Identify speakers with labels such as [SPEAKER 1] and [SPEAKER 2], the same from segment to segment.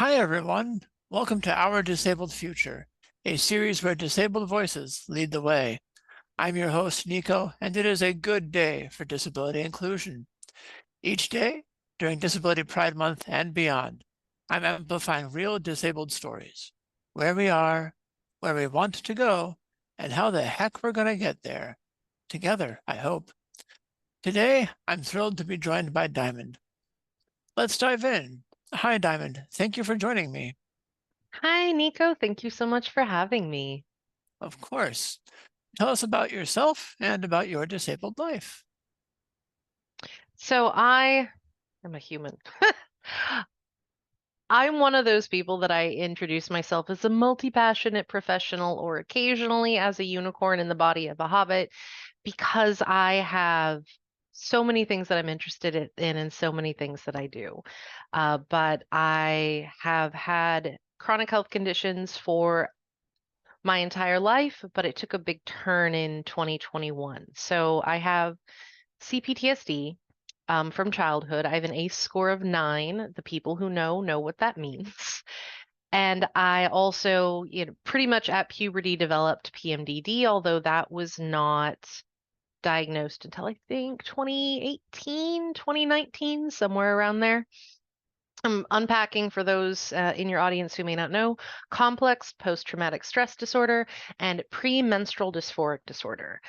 [SPEAKER 1] Hi, everyone. Welcome to Our Disabled Future, a series where disabled voices lead the way. I'm your host, Nico, and it is a good day for disability inclusion. Each day, during Disability Pride Month and beyond, I'm amplifying real disabled stories, where we are, where we want to go, and how the heck we're going to get there. Together, I hope. Today, I'm thrilled to be joined by Diamond. Let's dive in. Hi, Diamond. Thank you for joining me.
[SPEAKER 2] Hi, Nico. Thank you so much for having me.
[SPEAKER 1] Of course. Tell us about yourself and about your disabled life.
[SPEAKER 2] So I am a human. I'm one of those people that I introduce myself as a multi-passionate professional or occasionally as a unicorn in the body of a hobbit because I have so many things that I'm interested in and so many things that I do. But I have had chronic health conditions for my entire life, but it took a big turn in 2021. So I have CPTSD from childhood. I have an ACE score of 9. The people who know what that means. And I also, pretty much at puberty developed PMDD, although that was not diagnosed until I think 2018, 2019, somewhere around there. I'm unpacking for those in your audience who may not know complex post-traumatic stress disorder and premenstrual dysphoric disorder.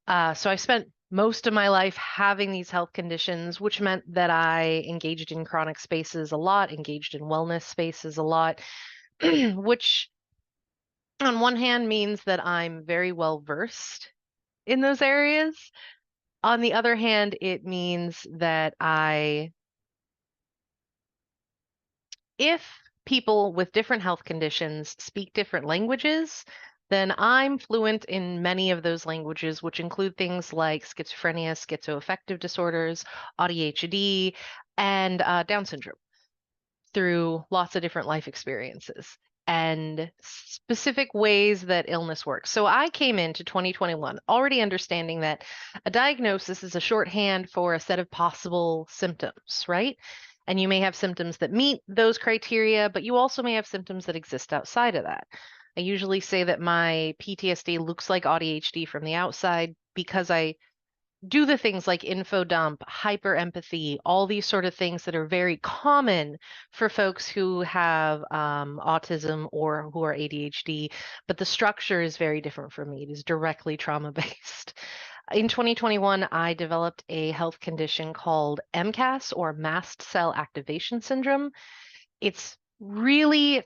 [SPEAKER 2] So I spent most of my life having these health conditions, which meant that I engaged in chronic spaces a lot, engaged in wellness spaces a lot, which on one hand means that I'm very well versed in those areas. On the other hand, it means that if people with different health conditions speak different languages, then I'm fluent in many of those languages, which include things like schizophrenia, schizoaffective disorders, ADHD, and Down syndrome through lots of different life experiences and specific ways that illness works. So I came into 2021 already understanding that a diagnosis is a shorthand for a set of possible symptoms, right? And you may have symptoms that meet those criteria, but you also may have symptoms that exist outside of that. I usually say that my PTSD looks like ADHD from the outside because I do the things like info dump, hyper empathy, all these sort of things that are very common for folks who have autism or who are ADHD, but the structure is very different for me. It is directly trauma based. In 2021, I developed a health condition called MCAS or mast cell activation syndrome. It's really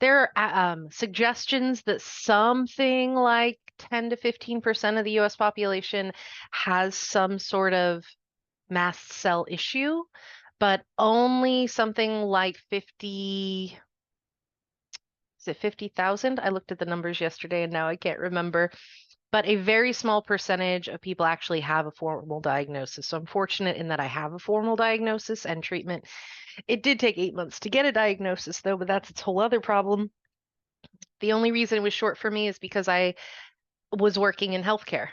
[SPEAKER 2] there are suggestions that something like 10 to 15% of the US population has some sort of mast cell issue, but only something like 50, is it 50,000? I looked at the numbers yesterday and now I can't remember. But a very small percentage of people actually have a formal diagnosis. So I'm fortunate in that I have a formal diagnosis and treatment. It did take 8 months to get a diagnosis, though, but that's its whole other problem. The only reason it was short for me is because I was working in healthcare.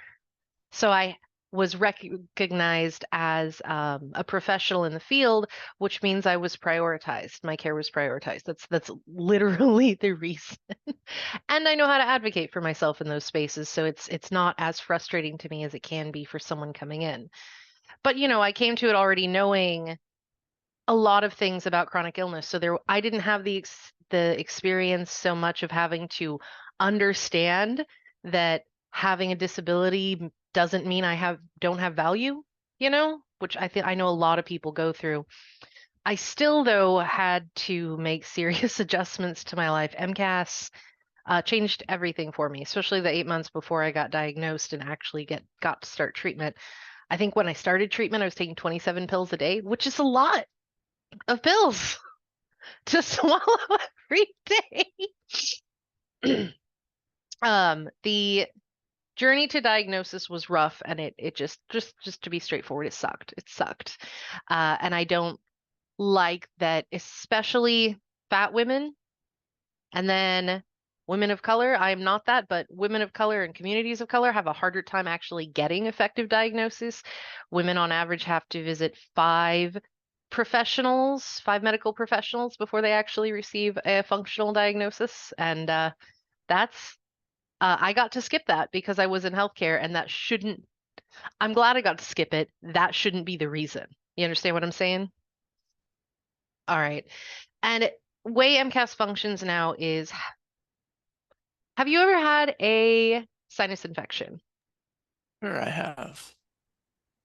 [SPEAKER 2] So I was recognized as a professional in the field, which means I was prioritized. My care was prioritized. That's literally the reason. And I know how to advocate for myself in those spaces, so it's not as frustrating to me as it can be for someone coming in. But I came to it already knowing a lot of things about chronic illness. So I didn't have the experience so much of having to understand that having a disability doesn't mean I don't have value, which I know a lot of people go through. I still, though, had to make serious adjustments to my life. MCAS changed everything for me, especially the 8 months before I got diagnosed and actually got to start treatment. I think when I started treatment, I was taking 27 pills a day, which is a lot of pills to swallow every day. The journey to diagnosis was rough, and it just to be straightforward, it sucked. It sucked, and I don't like that, especially fat women, and then women of color. I am not that, but women of color and communities of color have a harder time actually getting effective diagnosis. Women on average have to visit 5 professionals, 5 medical professionals before they actually receive a functional diagnosis. And I got to skip that because I was in healthcare, and that shouldn't, I'm glad I got to skip it. That shouldn't be the reason. You understand what I'm saying? All right. And way MCAS functions now is, have you ever had a sinus infection?
[SPEAKER 1] Sure, I have.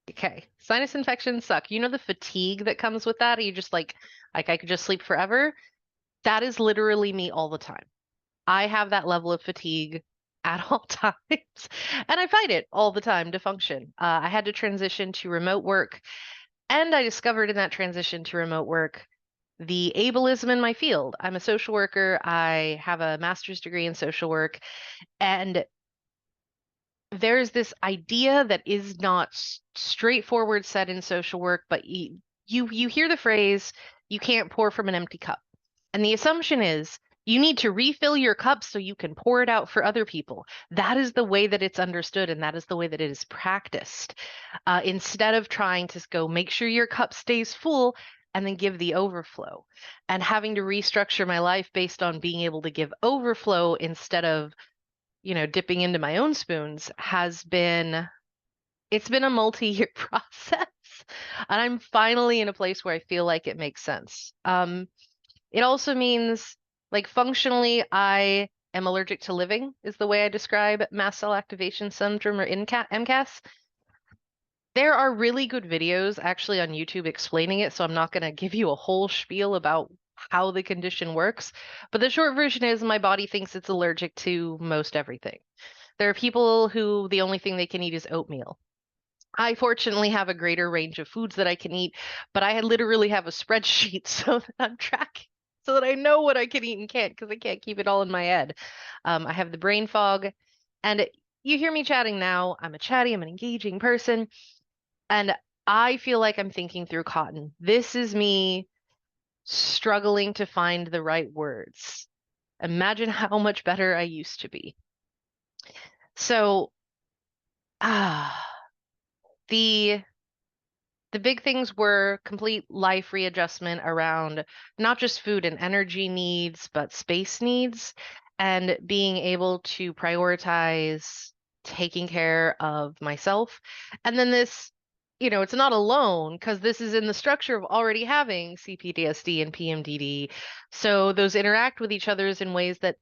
[SPEAKER 2] Okay. Sinus infections suck. You know the fatigue that comes with that? You just like I could just sleep forever. That is literally me all the time. I have that level of fatigue at all times, and I fight it all the time to function. I had to transition to remote work, and I discovered in that transition to remote work the ableism in my field. I'm a social worker. I have a master's degree in social work, and there's this idea that is not straightforward said in social work, but you hear the phrase, you can't pour from an empty cup. And the assumption is you need to refill your cup so you can pour it out for other people. That is the way that it's understood, and that is the way that it is practiced. Instead of trying to go make sure your cup stays full and then give the overflow, and having to restructure my life based on being able to give overflow instead of dipping into my own spoons it's been a multi-year process. And I'm finally in a place where I feel like it makes sense. It also means, like, functionally, I am allergic to living, is the way I describe mast cell activation syndrome, or MCAS. There are really good videos actually on YouTube explaining it, so I'm not going to give you a whole spiel about how the condition works. But the short version is my body thinks it's allergic to most everything. There are people who the only thing they can eat is oatmeal. I fortunately have a greater range of foods that I can eat, but I literally have a spreadsheet so that I'm tracking, so that I know what I can eat and can't, because I can't keep it all in my head. I have the brain fog, and you hear me chatting now. I'm I'm an engaging person, and I feel like I'm thinking through cotton. This is me struggling to find the right words. Imagine how much better I used to be. So, ah, the the big things were complete life readjustment around not just food and energy needs, but space needs, and being able to prioritize taking care of myself. And then it's not alone because this is in the structure of already having CPTSD and PMDD. So those interact with each other's in ways that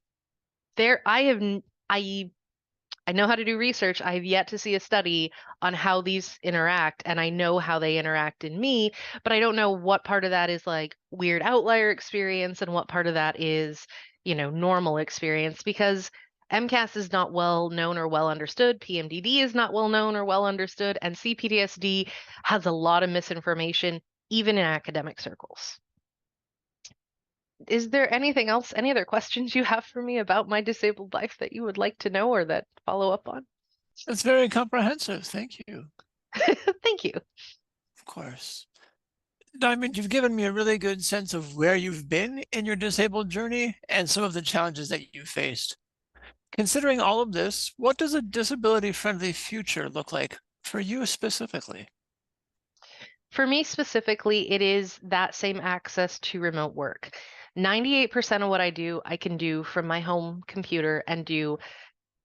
[SPEAKER 2] I know how to do research. I have yet to see a study on how these interact, and I know how they interact in me, but I don't know what part of that is like weird outlier experience and what part of that is, normal experience, because MCAS is not well known or well understood, PMDD is not well known or well understood, and CPTSD has a lot of misinformation, even in academic circles. Is there anything else, any other questions you have for me about my disabled life that you would like to know or that follow up on?
[SPEAKER 1] That's very comprehensive. Thank you.
[SPEAKER 2] Thank you.
[SPEAKER 1] Of course. I mean, you've given me a really good sense of where you've been in your disabled journey and some of the challenges that you faced. Considering all of this, what does a disability-friendly future look like for you specifically?
[SPEAKER 2] For me specifically, it is that same access to remote work. 98% of what I do, I can do from my home computer and do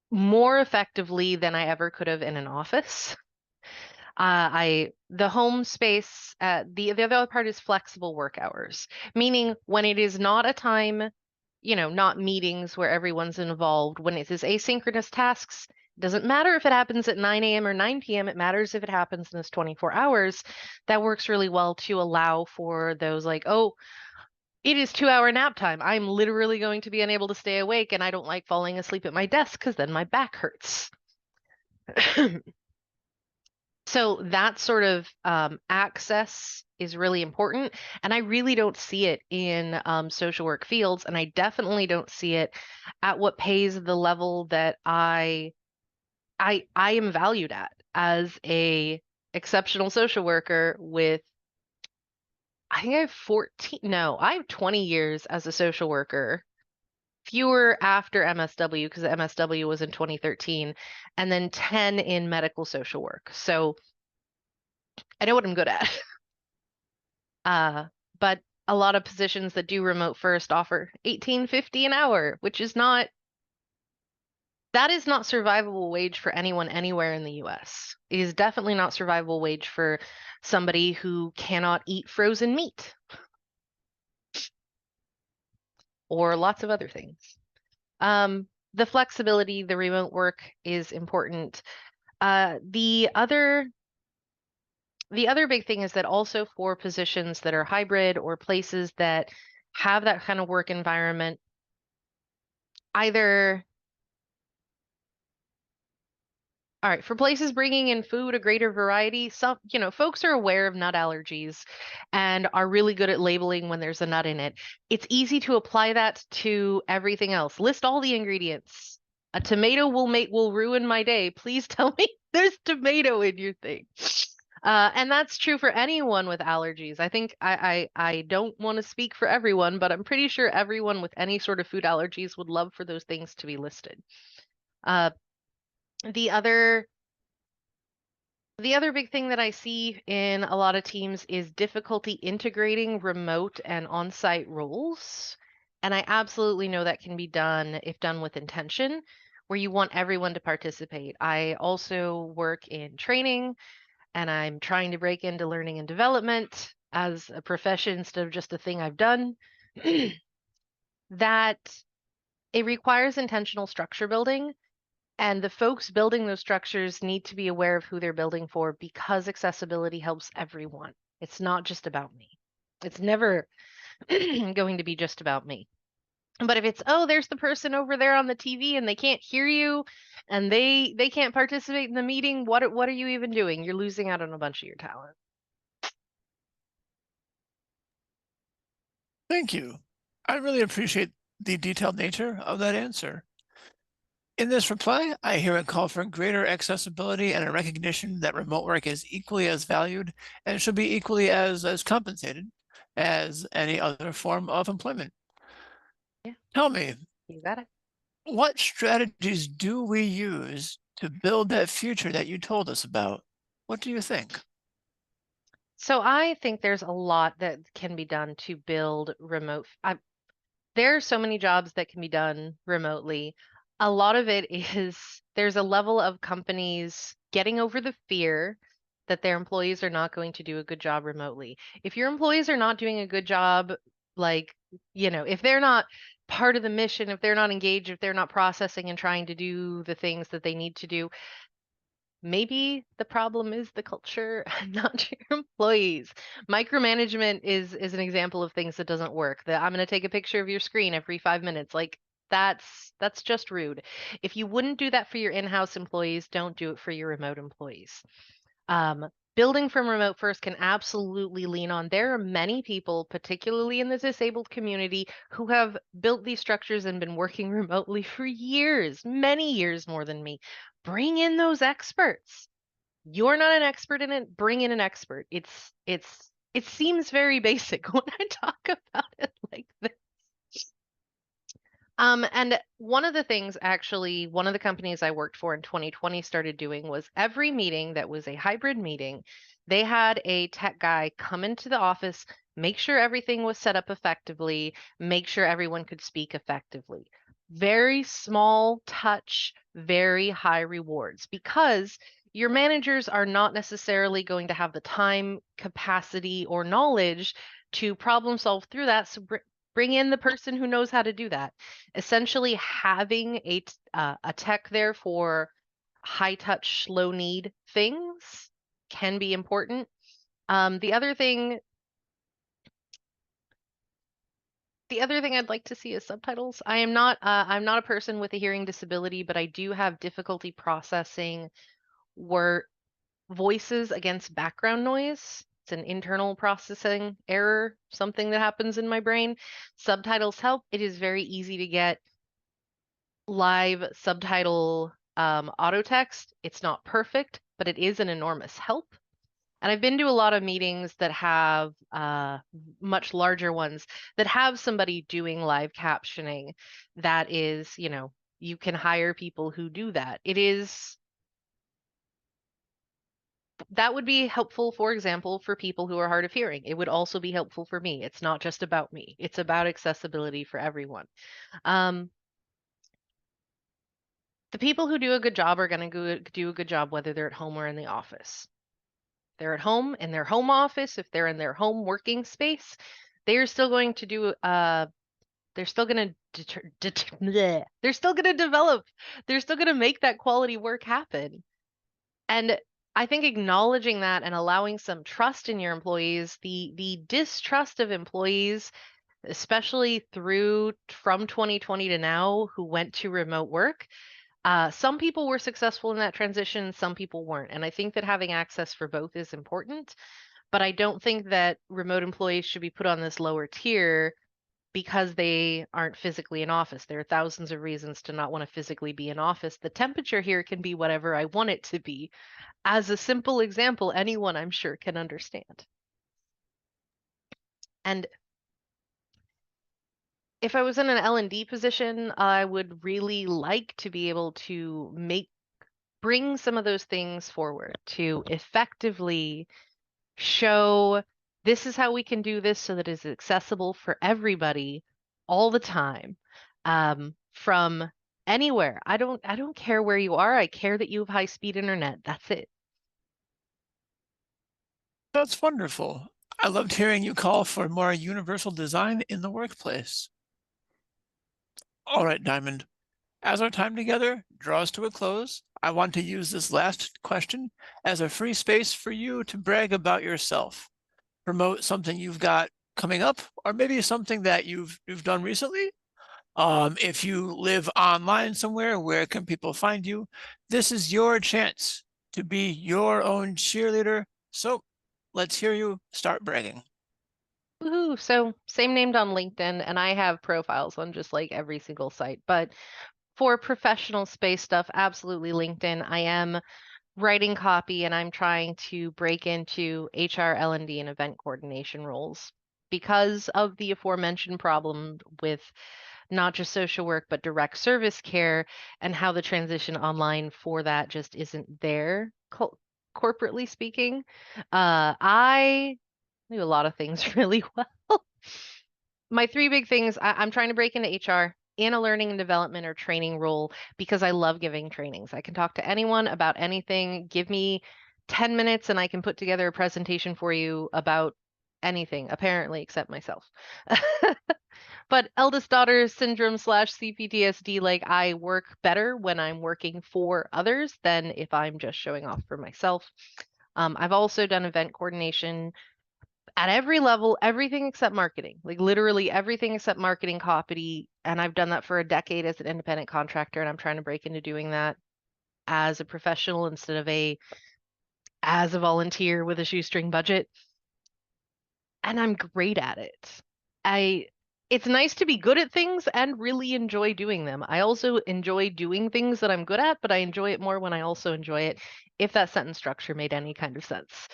[SPEAKER 2] more effectively than I ever could have in an office. The home space, the other part is flexible work hours, meaning when it is not a time, not meetings where everyone's involved, when it is asynchronous tasks, it doesn't matter if it happens at 9 a.m. or 9 p.m., it matters if it happens in this 24 hours. That works really well to allow for those, like, oh, it is 2-hour nap time. I'm literally going to be unable to stay awake, and I don't like falling asleep at my desk because then my back hurts. So that sort of access is really important, and I really don't see it in social work fields, and I definitely don't see it at what pays the level that I am valued at as a exceptional social worker with, I think I have 14, no, I have 20 years as a social worker, fewer after MSW because the MSW was in 2013, and then 10 in medical social work. So I know what I'm good at. But a lot of positions that do remote first offer 18.50 an hour, which is not that is not survivable wage for anyone anywhere in the US. It is definitely not survivable wage for somebody who cannot eat frozen meat or lots of other things. The flexibility, the remote work is important. The other big thing is that also for positions that are hybrid or places that have that kind of work environment, either all right, for places bringing in food, a greater variety, folks are aware of nut allergies and are really good at labeling when there's a nut in it. It's easy to apply that to everything else. List all the ingredients. A tomato will ruin my day. Please tell me there's tomato in your thing. And that's true for anyone with allergies. I think I don't want to speak for everyone, but I'm pretty sure everyone with any sort of food allergies would love for those things to be listed. Uh, the other The other big thing that I see in a lot of teams is difficulty integrating remote and on-site roles. And I absolutely know that can be done if done with intention, where you want everyone to participate. I also work in training and I'm trying to break into learning and development as a profession instead of just a thing I've done. That it requires intentional structure building, and the folks building those structures need to be aware of who they're building for because accessibility helps everyone. It's not just about me. It's never going to be just about me. But if it's, oh, there's the person over there on the TV and they can't hear you and they can't participate in the meeting, what are you even doing? You're losing out on a bunch of your talent.
[SPEAKER 1] Thank you. I really appreciate the detailed nature of that answer. In this reply, I hear a call for greater accessibility and a recognition that remote work is equally as valued and should be equally as compensated as any other form of employment.
[SPEAKER 2] Yeah,
[SPEAKER 1] Tell me,
[SPEAKER 2] you got it.
[SPEAKER 1] what strategies do we use to build that future that you told us about? What do you think?
[SPEAKER 2] So I think there's a lot that can be done to build remote. There are so many jobs that can be done remotely. A lot of it is there's a level of companies getting over the fear that their employees are not going to do a good job remotely. If your employees are not doing a good job, like, if they're not part of the mission, if they're not engaged, if they're not processing and trying to do the things that they need to do, maybe the problem is the culture and not your employees. Micromanagement is an example of things that doesn't work. That I'm going to take a picture of your screen every 5 minutes. Like that's just rude. If you wouldn't do that for your in-house employees, don't do it for your remote employees. Building from remote first can absolutely lean on. There are many people, particularly in the disabled community, who have built these structures and been working remotely for years, many years more than me. Bring in those experts. You're not an expert in it, bring in an expert. It seems very basic when I talk about it like this. And one of the things, actually, one of the companies I worked for in 2020 started doing was every meeting that was a hybrid meeting, they had a tech guy come into the office, make sure everything was set up effectively, make sure everyone could speak effectively. Very small touch, very high rewards because your managers are not necessarily going to have the time, capacity, or knowledge to problem solve through that. So bring in the person who knows how to do that. Essentially, having a tech there for high touch, low need things can be important. The other thing I'd like to see is subtitles. I'm not a person with a hearing disability, but I do have difficulty processing word voices against background noise. It's an internal processing error, something that happens in my brain. Subtitles help. It is very easy to get live subtitle auto text. It's not perfect, but it is an enormous help. And I've been to a lot of meetings that have much larger ones that have somebody doing live captioning that is, you can hire people who do that. that would be helpful, for example, for people who are hard of hearing. It would also be helpful for me. It's not just about me. It's about accessibility for everyone. Um, the people who do a good job are going to do a good job whether they're at home or in the office. They're at home in their home office, if they're in their home working space, they're still going to do they're still going to they're still going to develop. They're still going to make that quality work happen. And I think acknowledging that and allowing some trust in your employees, the distrust of employees, especially through from 2020 to now, who went to remote work, some people were successful in that transition, some people weren't. And I think that having access for both is important. But I don't think that remote employees should be put on this lower tier because they aren't physically in office. There are thousands of reasons to not want to physically be in office. The temperature here can be whatever I want it to be. As a simple example, anyone I'm sure can understand. And if I was in an L&D position, I would really like to be able to bring some of those things forward to effectively show this is how we can do this so that it's accessible for everybody all the time, from anywhere. I don't care where you are. I care that you have high speed internet. That's it.
[SPEAKER 1] That's wonderful. I loved hearing you call for more universal design in the workplace. All right, Diamond. As our time together draws to a close, I want to use this last question as a free space for you to brag about yourself, promote something you've got coming up, or maybe something that you've done recently. If you live online somewhere, where can people find you? This is your chance to be your own cheerleader. So let's hear you start bragging.
[SPEAKER 2] Woohoo. So same named on LinkedIn, and I have profiles on just like every single site. But for professional space stuff, absolutely LinkedIn. I am writing copy and I'm trying to break into HR, L&D, and event coordination roles because of the aforementioned problem with not just social work, but direct service care and how the transition online for that just isn't there, corporately speaking. I do a lot of things really well. My three big things, I'm trying to break into HR in a learning and development or training role because I love giving trainings. I can talk to anyone about anything. Give me 10 minutes and I can put together a presentation for you about anything, apparently, except myself. But eldest daughter syndrome slash CPTSD, like I work better when I'm working for others than if I'm just showing off for myself. I've also done event coordination at every level, everything except marketing, like literally everything except marketing copy. And I've done that for a decade as an independent contractor. And I'm trying to break into doing that as a professional instead of as a volunteer with a shoestring budget. And I'm great at it. I it's nice to be good at things and really enjoy doing them. I also enjoy doing things that I'm good at, but I enjoy it more when I also enjoy it, if that sentence structure made any kind of sense.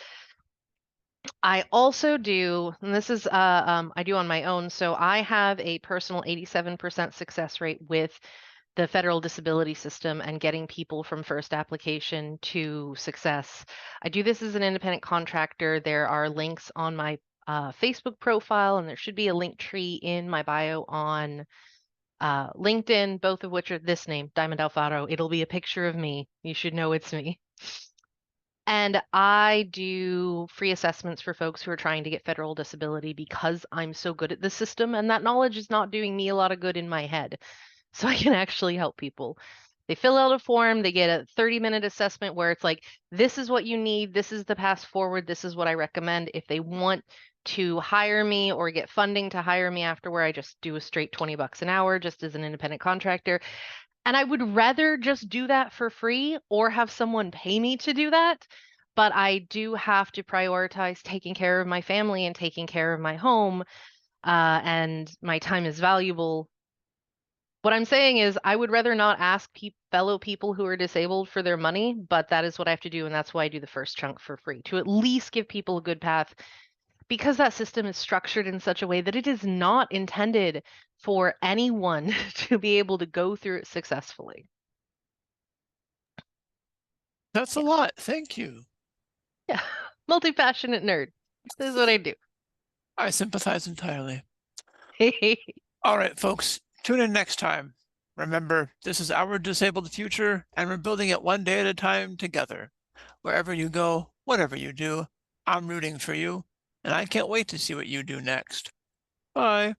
[SPEAKER 2] I also do, and this is I do on my own. So I have a personal 87% success rate with the federal disability system and getting people from first application to success. I do this as an independent contractor. There are links on my Facebook profile, and there should be a link tree in my bio on LinkedIn, both of which are this name, Diamond Alfaro. It'll be a picture of me. You should know it's me. And I do free assessments for folks who are trying to get federal disability because I'm so good at the system, and that knowledge is not doing me a lot of good in my head. So I can actually help people. They fill out a form, they get a 30-minute assessment where it's like, this is what you need, this is the path forward, this is what I recommend. If they want to hire me or get funding to hire me afterward, I just do a straight 20 bucks an hour just as an independent contractor. And I would rather just do that for free or have someone pay me to do that. But I do have to prioritize taking care of my family and taking care of my home. And my time is valuable. What I'm saying is, I would rather not ask fellow people who are disabled for their money, but that is what I have to do. And that's why I do the first chunk for free to at least give people a good path because that system is structured in such a way that it is not intended for anyone to be able to go through it successfully.
[SPEAKER 1] That's a
[SPEAKER 2] Yeah.
[SPEAKER 1] lot. Thank you.
[SPEAKER 2] Yeah, multi-passionate nerd. This is what I do.
[SPEAKER 1] I sympathize entirely. All right, folks, tune in next time. Remember, this is our disabled future, and we're building it one day at a time together. Wherever you go, whatever you do, I'm rooting for you, and I can't wait to see what you do next. Bye.